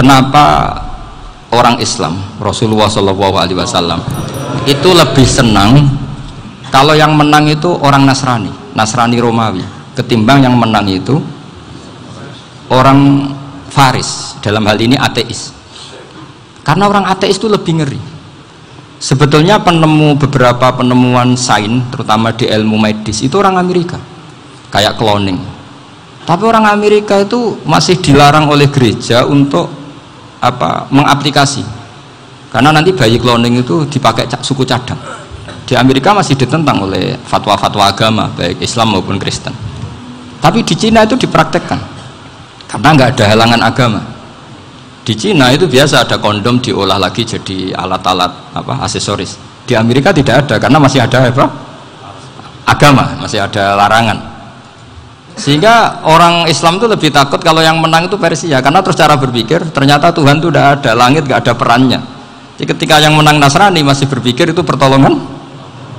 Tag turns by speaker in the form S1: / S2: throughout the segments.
S1: kenapa orang Islam, Rasulullah SAW itu lebih senang kalau yang menang itu orang Nasrani Romawi, ketimbang yang menang itu orang Faris, dalam hal ini ateis. Karena orang ateis itu lebih ngeri. Sebetulnya beberapa penemuan sains, terutama di ilmu medis, itu orang Amerika, kayak cloning. Tapi orang Amerika itu masih dilarang oleh gereja untuk mengaplikasi, karena nanti bayi cloning itu dipakai suku cadang. Di Amerika masih ditentang oleh fatwa-fatwa agama, baik Islam maupun Kristen. Tapi di Cina itu dipraktekkan, karena nggak ada halangan agama. Di Cina itu biasa ada kondom diolah lagi jadi alat-alat aksesoris. Di Amerika tidak ada, karena masih ada agama, masih ada larangan. Sehingga orang Islam itu lebih takut kalau yang menang itu Persia, karena terus cara berpikir ternyata Tuhan itu tidak ada, langit nggak ada perannya. Jadi ketika yang menang Nasrani masih berpikir itu pertolongan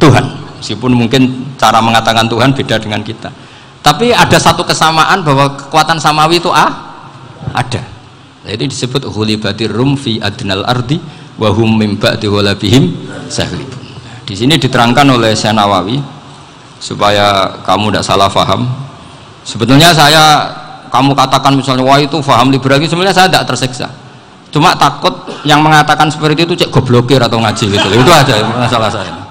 S1: Tuhan, meskipun mungkin cara mengatakan Tuhan beda dengan kita. Tapi ada satu kesamaan bahwa kekuatan samawi itu ada. Nah, itu disebut hulibatir rum fi adnal ardi wa hum min ba'di ghalabihim sahlibun. Di sini diterangkan oleh Syekh Nawawi supaya kamu tidak salah paham. Sebetulnya kamu katakan misalnya wah itu paham liberal, sebenarnya saya tidak tersiksa. Cuma takut yang mengatakan seperti itu cek goblokir atau ngaji gitu. Itu aja masalah saya.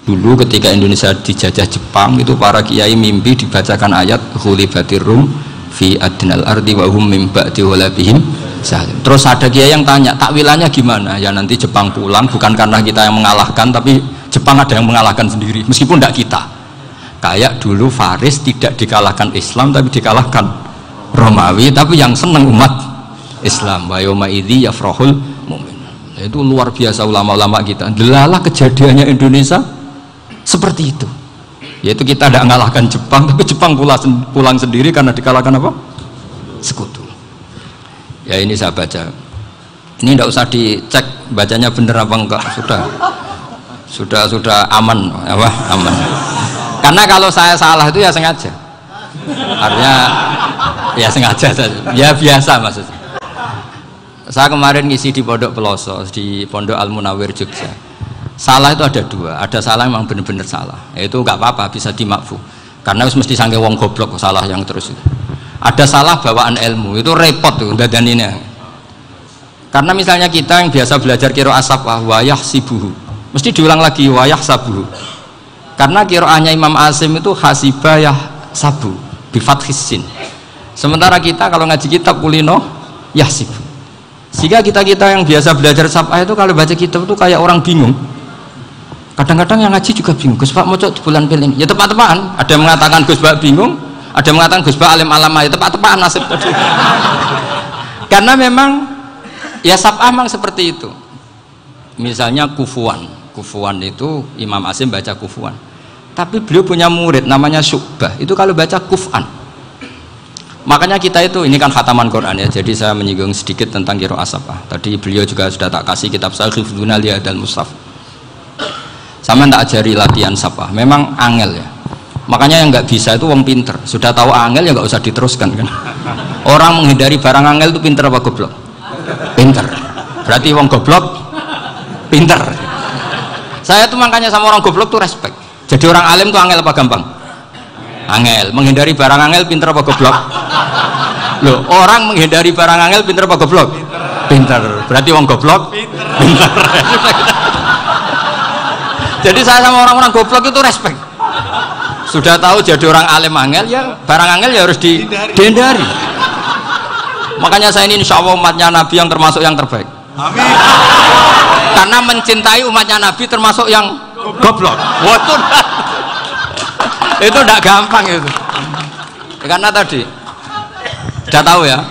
S1: Dulu ketika Indonesia dijajah Jepang itu para kiai mimpi dibacakan ayat hulibatir rum fi adnal ardi wa hum min ba'di ghalabihim sahlibun. Terus ada kiai yang tanya, takwilannya gimana? Ya nanti Jepang pulang bukan karena kita yang mengalahkan, tapi Jepang ada yang mengalahkan sendiri, meskipun tidak kita. Kayak dulu Faris tidak dikalahkan Islam tapi dikalahkan Romawi, tapi yang senang umat Islam. Wa yauma idzi yafrahul mu'min. Itu luar biasa ulama-ulama kita. Delalah kejadiannya Indonesia seperti itu. Yaitu kita tidak mengalahkan Jepang, tapi Jepang pulang sendiri karena dikalahkan sekutu. Ya ini saya baca. Ini tidak usah dicek bacanya benar apa enggak, sudah aman, aman. Karena kalau saya salah itu ya sengaja. Artinya ya sengaja, ya biasa maksudnya. Saya kemarin ngisi di Pondok Peloso, di Pondok Al Munawir Jogja. Salah itu ada dua, ada salah memang benar-benar salah, itu nggak apa-apa, bisa dimakfu, karena mesti sangke wong goblok salah yang terus itu. Ada salah bawaan ilmu, itu repot tuh dadaninnya. Karena misalnya kita yang biasa belajar qiraah safah wayah sibuhu, mesti diulang lagi wayah sabuhu. Karena qiraahnya Imam Asim itu hasibah yah sabu bifathis sin. Sementara kita kalau ngaji kitab kulino yahsibu. Sehingga kita yang biasa belajar safah itu kalau baca kitab itu kayak orang bingung. Kadang-kadang yang ngaji juga bingung, Gus Pak mau di bulan pilih ya tepat-tepatan. Ada yang mengatakan Gus Pak bingung, ada yang mengatakan Gus Pak alim alama, ya tepat-tepatan nasib tadi. Karena memang ya saf'ah memang seperti itu. Misalnya kufuan itu Imam Asim baca kufuan, tapi beliau punya murid namanya Syu'bah, itu kalau baca kuf'an. Makanya kita itu, ini kan khataman Quran ya, jadi saya menyinggung sedikit tentang qiraah saf'ah. Tadi beliau juga sudah tak kasih kitab saya Hifdzuna Liyadal Mushaf. Sama tak ajari latihan saf'ah, memang angel ya. Makanya yang nggak bisa itu wong pinter, sudah tahu angel ya nggak usah diteruskan kan. Orang menghindari barang angel itu pinter apa goblok? Pinter. Berarti wong goblok pinter. Saya tuh makanya sama orang goblok tuh respect. Jadi orang alim tuh angel apa gampang? Angel. Menghindari barang angel pinter apa goblok? Loh, orang menghindari barang angel pinter apa goblok? Pinter. Berarti wong goblok pinter. Jadi saya sama orang-orang goblok itu respect. Sudah tahu jadi orang alim angel ya barang angel ya harus dihindari. Makanya saya ini insya Allah umatnya Nabi yang termasuk yang terbaik. Amin. Karena mencintai umatnya Nabi termasuk yang goblok. Waduh. Itu tidak gampang itu. Karena tadi sudah tahu ya.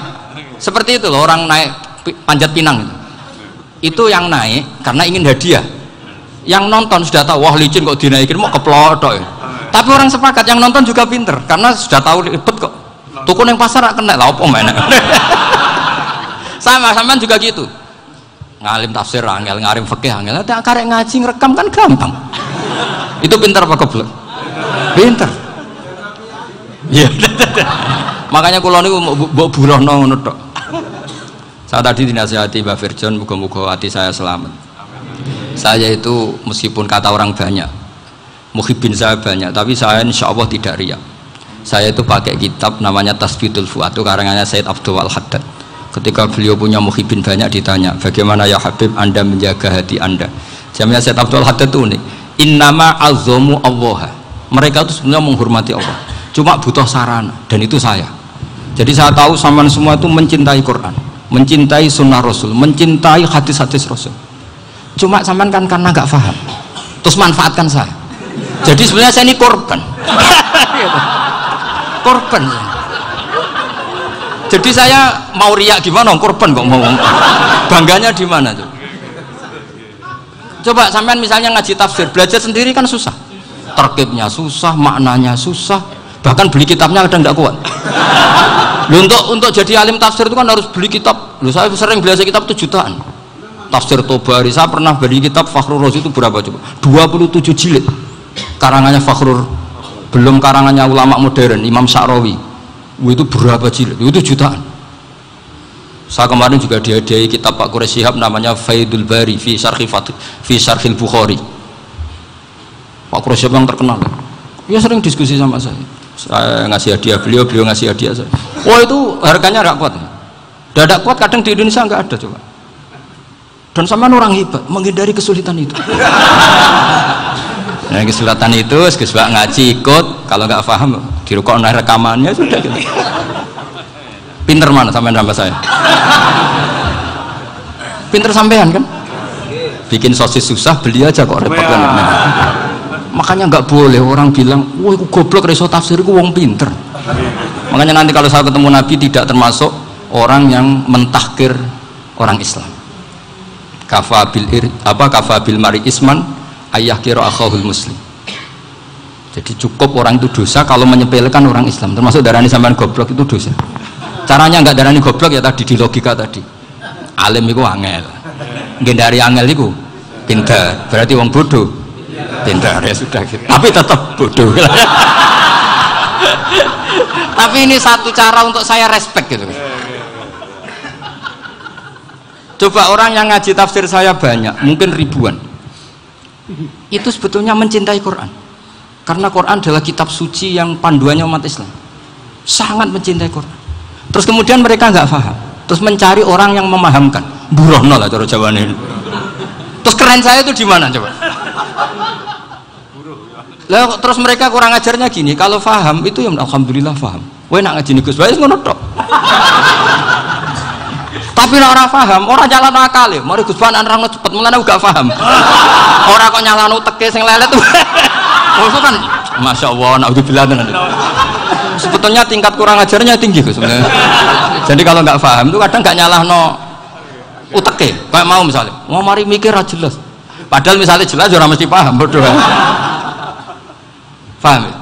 S1: Seperti itu loh orang naik panjat pinang itu yang naik karena ingin hadiah. Yang nonton sudah tahu wah licin kok dinaikin mau keplotok ya. Tapi orang sepakat yang nonton juga pinter karena sudah tahu ribet kok. Tuku yang pasar kena lah apa mana. Sama juga gitu. Ngalim tafsir angel, ngalim fikih angel. Ada karek ngaji ngerekam kan gampang. Itu pinter apa goblok? Pinter. Iya. Makanya kula niku mbok burohno ngono tok. Saya tadi dinasihati Mbak Virjon, moga-moga hati saya selamat. Saya itu meskipun kata orang banyak, muhibbin saya banyak, tapi saya insya Allah tidak riya. Saya itu pakai kitab namanya Tasbitul Fuad, itu karangannya Said Abdul Al-Haddad. Ketika beliau punya muhibbin banyak ditanya, bagaimana ya Habib Anda menjaga hati Anda? Jamnya Said Abdul Al-Haddad itu unik. Innama azzamu Allah. Mereka itu sebenarnya menghormati Allah, cuma butuh sarana, dan itu saya. Jadi saya tahu sampean semua itu mencintai Quran, mencintai sunnah Rasul, mencintai hadis-hadis Rasul. Cuma sampean kan karena nggak paham, terus manfaatkan saya. Jadi sebenarnya saya ini korban. Korban. Jadi saya mau riak gimana? Korban kok mau. Bangganya di mana tuh? Coba sampean misalnya ngaji tafsir, belajar sendiri kan susah. Terkibnya susah, maknanya susah, bahkan beli kitabnya kadang tidak kuat. Loh, untuk jadi alim tafsir itu kan harus beli kitab. Loh, saya sering belajar kitab itu jutaan. Tafsir Tobari, saya pernah beli kitab Fakhrur Razi itu berapa coba? 27 jilid. Karangannya Fakhrur, belum karangannya ulama modern, Imam Sya'rawi. Itu berapa jilid? Itu jutaan. Saya kemarin juga dihadiahi kitab Pak Quraish Shihab namanya Faidul Bari fi Syarhil Bukhari. Pak Quraish yang terkenal, dia sering diskusi sama saya ngasih hadiah beliau ngasih hadiah saya. Wah, itu harganya nggak kuat, tidak kuat, kadang di Indonesia nggak ada coba. Dan sama orang hebat menghindari kesulitan itu. Nah, kesulitan itu sebab ngaji ikut, kalau nggak paham dirukok rekamannya sudah gitu. Pinter mana sampean sama saya? Pinter sampean kan? Bikin sosis susah, beli aja kok repot kan. Makanya nggak boleh orang bilang, wah aku goblok reso tafsir, aku wong pinter. Makanya nanti kalau saya ketemu Nabi tidak termasuk orang yang mentahkir orang Islam. Kafabil mari isman ayah kira akhahul muslim. Jadi cukup orang itu dosa kalau menyepelekan orang Islam, termasuk darani sampean goblok itu dosa. Caranya nggak darani goblok ya tadi di logika tadi. Alim itu angel, gendari angel itu pinter, berarti wong bodoh. Pintar ya sudah gitu. Tapi tetap bodoh. Tapi ini satu cara untuk saya respect gitu. Coba orang yang ngaji tafsir saya banyak, mungkin ribuan. Itu sebetulnya mencintai Quran. Karena Quran adalah kitab suci yang panduannya umat Islam. Sangat mencintai Quran. Terus kemudian mereka nggak paham. Terus mencari orang yang memahamkan. Burono lah cara jawabannya. Terus keren saya itu di mana coba? Lah terus mereka kurang ajarnya gini, kalau paham itu ya alhamdulillah paham. Kowe nak ngaji Gus Bae ngono tok. Tapi nek ora paham, ora nyalano akal ya. Mari Gus Bae nerangno cepet, mulane gak paham. Ora kok nyalano teke sing lelet. Oh itu kan masyaallah, naudzubillah tenan. Sebetulnya tingkat kurang ajarnya tinggi Gus sebenarnya. Jadi kalau nggak paham itu kadang nggak nyalahno uteke. Kayak mau misalnya, mau mari mikir ra jelas. Padahal misalnya jelas ora mesti paham, bodoh. Paham ya?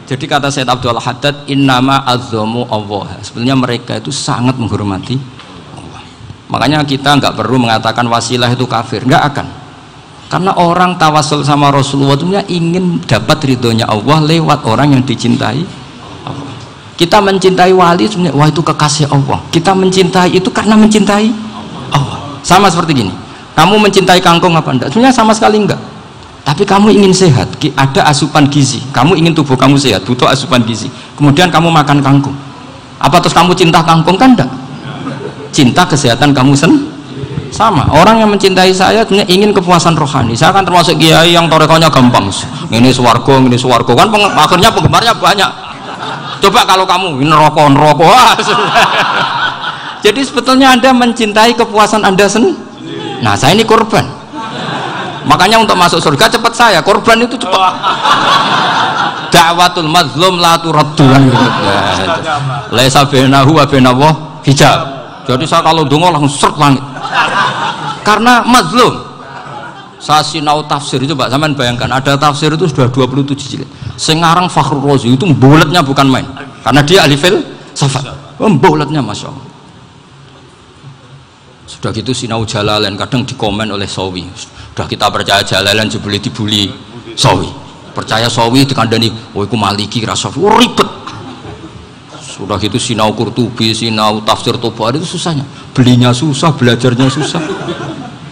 S1: Jadi kata Said Abdul Haddad, innama azzamu Allah. Sebenarnya mereka itu sangat menghormati Allah. Makanya kita nggak perlu mengatakan wasilah itu kafir, nggak akan. Karena orang tawasul sama Rasulullah itu ingin dapat ridhonya Allah lewat orang yang dicintai Allah. Kita mencintai wali sebenarnya, wah itu kekasih Allah. Kita mencintai itu karena mencintai Allah. Sama seperti gini, kamu mencintai kangkung apa enggak? Sebenarnya sama sekali enggak. Tapi kamu ingin sehat, ada asupan gizi, kamu ingin tubuh kamu sehat, butuh asupan gizi, kemudian kamu makan kangkung, apa terus kamu cinta kangkung? Kan enggak, cinta kesehatan kamu sama. Orang yang mencintai saya ingin kepuasan rohani. Saya kan termasuk kiai yang torekonya gampang, ini swarga kan akhirnya penggemarnya banyak. Coba kalau kamu ini neraka jadi sebetulnya Anda mencintai kepuasan Anda sendiri. Nah saya ini korban. Makanya untuk masuk surga cepat saya, korban itu cepat. Da'watul mazlum la turaddu. Laisa bainahu wa bainallah hijab. Jadi saya kalau dongo langsung seret langit. Karena mazlum. Saya sinau tafsir itu Pak, sampean bayangkan ada tafsir itu sudah 27 jilid. Sengarang Fakhrur Razi itu bulatnya bukan main. Karena dia ahli filsafat. Bulatnya Masya Allah. Sudah gitu sinau Jalalain kadang dikomen oleh Sawi. Sudah kita percaya Jalalain dibuli Sawi. Percaya Sawi dikandani, oh iku Maliki rasa ribet. Sudah itu sinau Qurtubi, sinau tafsir Tabari itu susahnya. Belinya susah, belajarnya susah.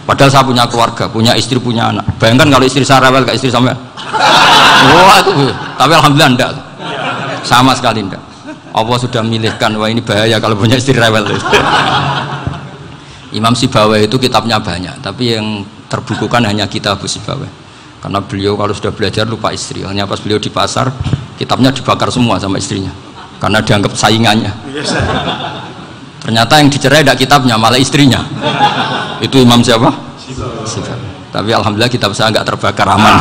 S1: Padahal saya punya keluarga, punya istri, punya anak. Bayangkan kalau istri saya rewel kayak istri sampean. Wah itu. Tapi alhamdulillah enggak. Sama sekali enggak. Allah sudah milihkan, wah ini bahaya kalau punya istri rewel. Imam Sibawai itu kitabnya banyak, tapi yang terbukukan hanya kitab Sibawai. Karena beliau kalau sudah belajar lupa istri. Hanya pas beliau di pasar, kitabnya dibakar semua sama istrinya. Karena dianggap saingannya. Ternyata yang dicerai tidak kitabnya, malah istrinya. Itu Imam siapa? Sibawai. Tapi alhamdulillah kitab saya nggak terbakar, aman.